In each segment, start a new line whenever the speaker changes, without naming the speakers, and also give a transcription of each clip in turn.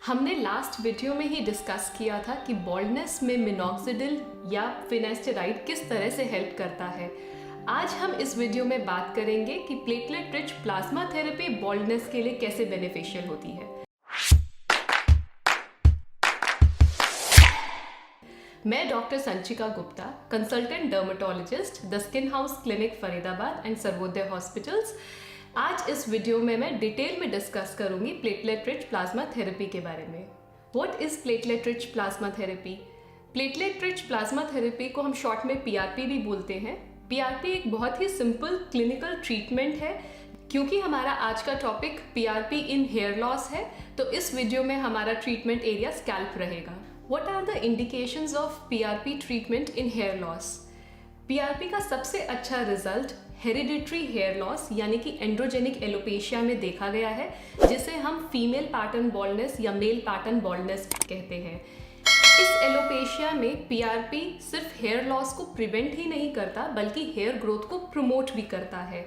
हमने last video में ही discuss किया था कि बॉल्डनेस में मिनॉक्सिडिल या फिनेस्टेराइड किस तरह से हेल्प करता है। आज हम इस वीडियो में बात करेंगे कि platelet rich plasma therapy baldness के लिए कैसे बेनिफिशियल होती है। मैं doctor Sanchika Gupta, consultant dermatologist, the skin house clinic Faridabad and Sarvodaya hospitals. आज इस वीडियो में मैं डिटेल में डिस्कस करूंगी प्लेटलेट रिच प्लाज्मा थेरेपी के बारे में। What is platelet rich plasma therapy? Platelet rich plasma therapy को हम शॉर्ट में पीआरपी भी बोलते हैं। पीआरपी एक बहुत ही सिंपल क्लिनिकल ट्रीटमेंट है। क्योंकि हमारा आज का टॉपिक पीआरपी इन हेयर लॉस है, तो इस वीडियो में हमारा ट्रीटमेंट एरिया स्कैल्प रहेगा। What are the indications of PRP treatment in hair loss? PRP का सबसे अच्छा रिजल्ट हेरिडिटरी हेयर लॉस यानी कि एंड्रोजेनिक एलोपेशिया में देखा गया है, जिसे हम फीमेल पैटर्न बॉल्डनेस या मेल पैटर्न बॉल्डनेस कहते हैं। इस एलोपेशिया में PRP सिर्फ हेयर लॉस को प्रिवेंट ही नहीं करता, बल्कि हेयर ग्रोथ को प्रमोट भी करता है।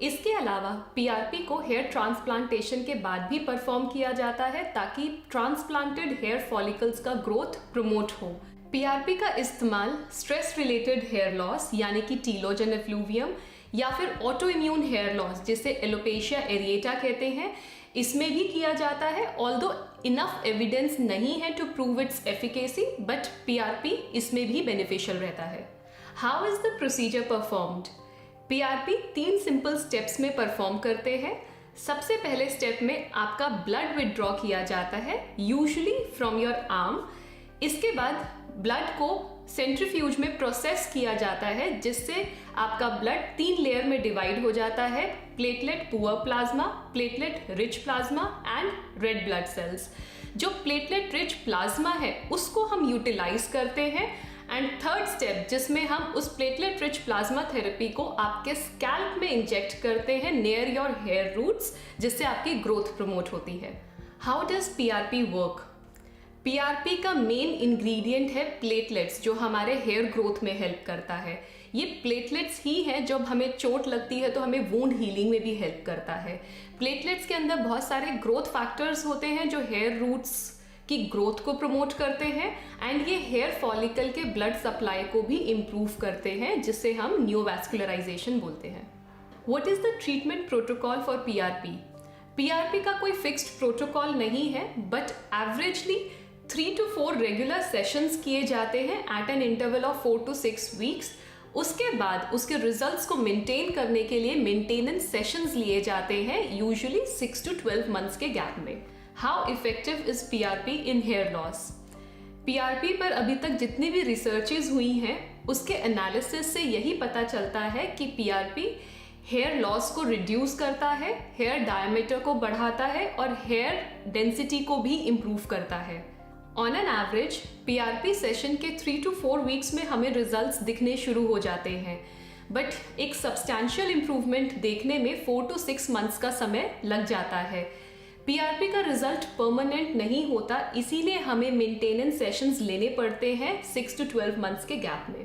इसके अलावा PRP को हेयर ट्रांसप्लांटेशन के बाद भी परफॉर्म किया जाता है, ताकि ट्रांसप्लांटेड हेयर फॉलिकल्स का ग्रोथ प्रमोट हो। PRP का इस्तेमाल स्ट्रेस रिलेटेड हेयर लॉस यानी कि टीलोजन एफ्लूवियम या फिर ऑटो इम्यून हेयर लॉस जिसे एलोपेशिया एरिएटा कहते हैं, इसमें भी किया जाता है। ऑल्दो इनफ एविडेंस नहीं है to prove its efficacy, but PRP इसमें भी बेनिफिशियल रहता है। How is the procedure performed? PRP 3 simple steps में परफॉर्म करते हैं। सबसे पहले स्टेप में आपका ब्लड विदड्रॉ किया जाता है, यूजुअली फ्रॉम योर आर्म। इसके बाद ब्लड को सेंट्रीफ्यूज में प्रोसेस किया जाता है, जिससे आपका ब्लड 3 लेयर में डिवाइड हो जाता है: platelet poor plasma, platelet rich plasma and red blood cells. जो प्लेटलेट रिच प्लाज्मा है उसको हम यूटिलाइज करते हैं। एंड थर्ड स्टेप, जिसमें हम उस प्लेटलेट रिच प्लाज्मा थेरेपी को आपके स्कैल्प में इंजेक्ट करते हैं नियर योर हेयर रूट्स, जिससे आपकी ग्रोथ प्रमोट होती है। How does PRP work? PRP का मेन इंग्रेडिएंट है प्लेटलेट्स, जो हमारे हेयर ग्रोथ में हेल्प करता है। ये प्लेटलेट्स ही हैं जब हमें चोट लगती है तो हमें वुंड हीलिंग में भी हेल्प करता है। प्लेटलेट्स के अंदर बहुत सारे ग्रोथ फैक्टर्स होते हैं जो हेयर रूट्स की ग्रोथ को प्रमोट करते हैं, एंड ये हेयर फॉलिकल के ब्लड सप्लाई को भी इम्प्रूव करते हैं, जिससे हम न्यूवास्कुलराइजेशन बोलते हैं। What is the treatment protocol for PRP? PRP का कोई फिक्स्ड प्रोटोकॉल नहीं है, but averagely 3 to 4 regular sessions किए जाते हैं at an interval of 4 to 6 weeks. उसके बाद उसके रिजल्ट्स को मेंटेन करने के लिए मेंटेनेंस सेशंस लिए जाते हैं, यूजुअली 6 to 12 मंथ्स के गैप में। How effective is PRP in hair loss? PRP पर अभी तक जितनी भी रिसर्चेज हुई हैं, उसके एनालिसिस से यही पता चलता है कि PRP हेयर लॉस को रिड्यूस करता है, हेयर डायमीटर को बढ़ाता है और हेयर डेंसिटी को भी इम्प्रूव करता है। On an average PRP session के 3 to 4 वीक्स में हमें रिजल्ट्स दिखने शुरू हो जाते हैं, बट एक सब्सटैंशियल इम्प्रूवमेंट देखने में 4 to 6 मंथ्स का समय लग जाता है। PRP का रिजल्ट परमानेंट नहीं होता, इसीलिए हमें मेंटेनेंस सेशंस लेने पड़ते हैं 6 to 12 मंथ्स के गैप में।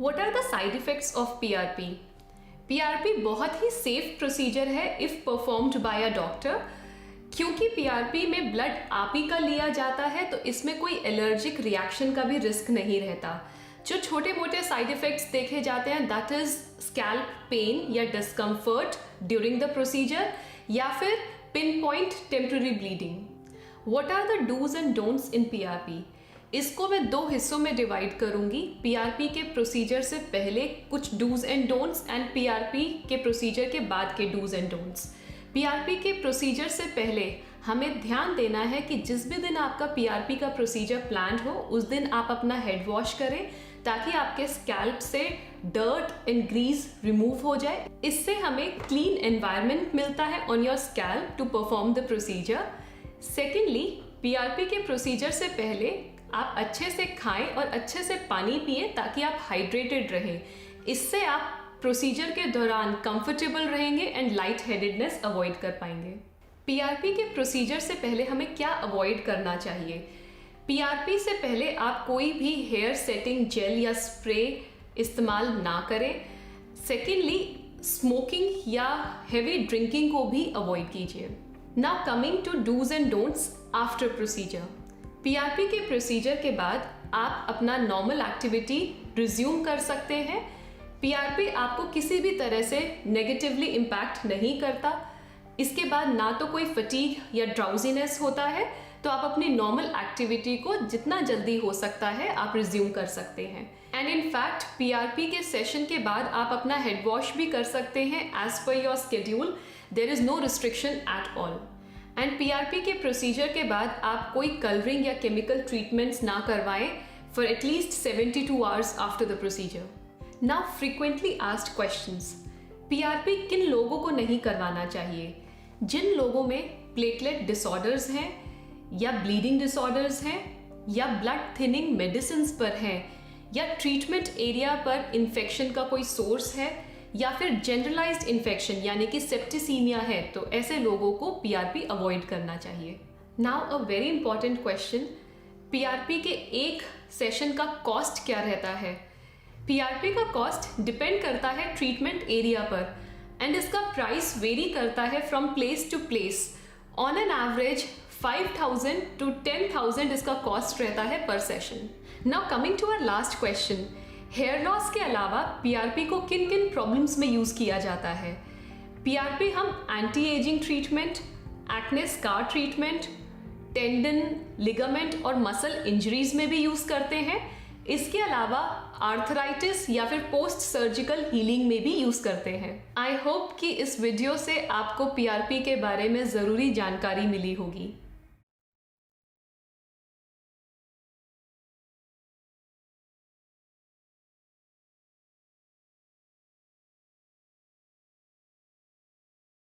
What are the side effects of PRP? PRP बहुत ही सेफ प्रोसीजर है if performed by a doctor. क्योंकि PRP में ब्लड आप ही का लिया जाता है, तो इसमें कोई एलर्जिक रिएक्शन का भी रिस्क नहीं रहता। जो छोटे मोटे साइड इफेक्ट्स देखे जाते हैं, दैट इज स्कैल्प पेन या डिस्कम्फर्ट ड्यूरिंग द प्रोसीजर, या फिर pinpoint temporary bleeding. What are the dos and don'ts in PRP? इसको मैं 2 हिस्सों में डिवाइड करूंगी। PRP के प्रोसीजर से पहले कुछ dos and don'ts and PRP के प्रोसीजर के बाद के डूज एंड डोंट्स। PRP के प्रोसीजर से पहले हमें ध्यान देना है कि जिस भी दिन आपका PRP का प्रोसीजर प्लान्ड हो, उस दिन आप अपना हेड वॉश करें, ताकि आपके स्कैल्प से डर्ट एंड ग्रीस रिमूव हो जाए। इससे हमें क्लीन एनवायरनमेंट मिलता है on your scalp to perform the procedure. Secondly, PRP के प्रोसीजर से पहले आप अच्छे से खाएं और अच्छे से पानी पिएं, ताकि आप हाइड्रेटेड रहें। इससे आप प्रोसीजर के दौरान कंफर्टेबल रहेंगे एंड लाइट हेडेडनेस अवॉइड कर पाएंगे। PRP के प्रोसीजर से पहले हमें क्या अवॉइड करना चाहिए? PRP से पहले आप कोई भी हेयर सेटिंग जेल या स्प्रे इस्तेमाल ना करें। सेकेंडली, स्मोकिंग या हेवी ड्रिंकिंग को भी अवॉइड कीजिए। Now coming to dos and don'ts after procedure. PRP के प्रोसीजर के बाद आप अपना नॉर्मल एक्टिविटी रिज्यूम कर सकते हैं। पीआरपी आपको किसी भी तरह से नेगेटिवली इम्पैक्ट नहीं करता। इसके बाद ना तो कोई फटीग या ड्राउजीनेस होता है, तो आप अपनी नॉर्मल एक्टिविटी को जितना जल्दी हो सकता है आप रिज्यूम कर सकते हैं। एंड इन फैक्ट पीआरपी के सेशन के बाद आप अपना हेड वॉश भी कर सकते हैं as per your schedule. There is no restriction at all. And PRP के प्रोसीजर के बाद आप कोई कलरिंग या केमिकल ट्रीटमेंट्स ना करवाएं for at least 72 hours after the procedure. Now frequently asked questions. PRP किन लोगों को नहीं करवाना चाहिए? जिन लोगों में प्लेटलेट डिसऑर्डर्स हैं या ब्लीडिंग डिसऑर्डर्स हैं या ब्लड थिनिंग मेडिसिन पर हैं या ट्रीटमेंट एरिया पर इन्फेक्शन का कोई सोर्स है या फिर जनरलाइज्ड इन्फेक्शन यानी कि सेप्टिसीमिया है, तो ऐसे लोगों को पीआरपी अवॉइड करना चाहिए। Now a very important question, PRP के एक सेशन का कॉस्ट क्या रहता है? पीआरपी का कॉस्ट डिपेंड करता है ट्रीटमेंट एरिया पर एंड इसका प्राइस वेरी करता है from place to place. On an average 5,000 to 10,000 इसका कॉस्ट रहता है per session. Now coming to our last question, hair loss के अलावा पीआरपी को किन किन प्रॉब्लम्स में यूज़ किया जाता है? पीआरपी हम anti ageing treatment, acne scar treatment, tendon, ligament और मसल इंजरीज में भी यूज़ करते हैं। इसके अलावा आर्थराइटिस या फिर पोस्ट सर्जिकल हीलिंग में भी यूज़ करते हैं। आई होप कि इस वीडियो से आपको पीआरपी के बारे में ज़रूरी जानकारी मिली होगी।